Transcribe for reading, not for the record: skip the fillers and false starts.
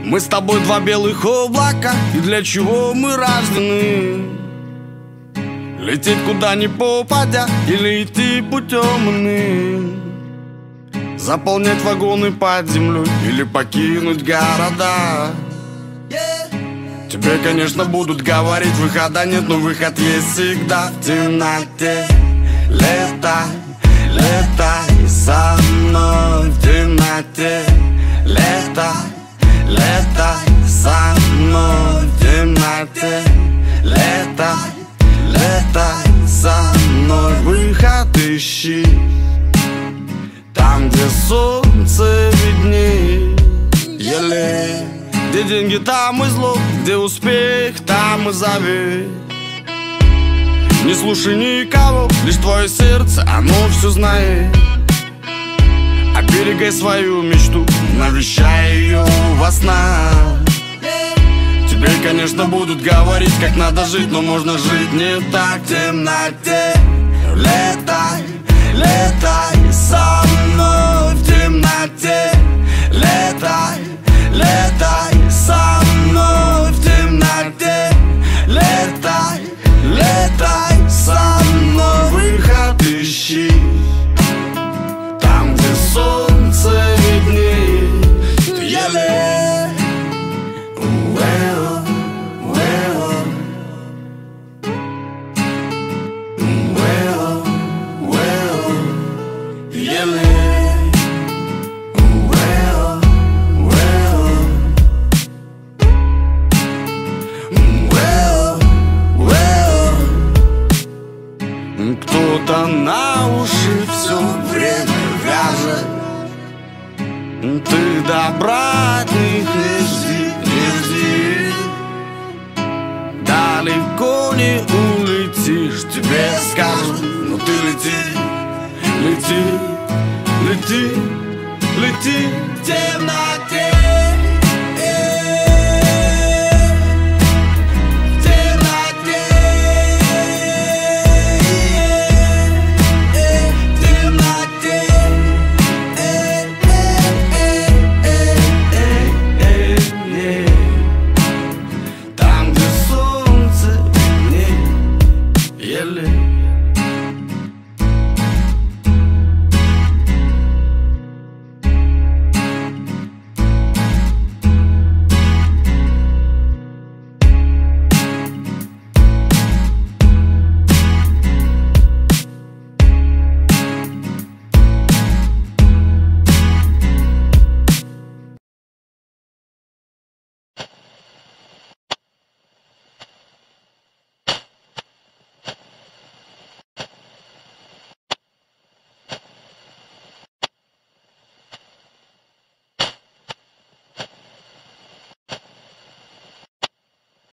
Мы с тобой два белых облака, и для чего мы рождены? Лететь куда ни попадя, или идти путем иным? Заполнять вагоны под землей, или покинуть города? Тебе, конечно, будут говорить, выхода нет, но выход есть всегда в темноте. Летай, летай со мной в темноте. Летай, летай со мной в темноте. Летай, летай со мной. Выход ищи там, где солнце виднее. Где деньги, там и зло, где успех, там и завет. Не слушай никого, лишь твое сердце, оно все знает. Оберегай свою мечту, навещай ее во снах. Тебе, конечно, будут говорить, как надо жить, но можно жить не так в темноте. Летай, летай со мной в темноте. Летай, летай со мной в темноте. Летай, летай со мной. Выход ищи там, где солнце виднее. Кто-то на уши все время вяжет. Ты добра от них не жди, не жди. Далеко не улетишь, тебе скажут, но ты лети, лети, лети, лети в темноте.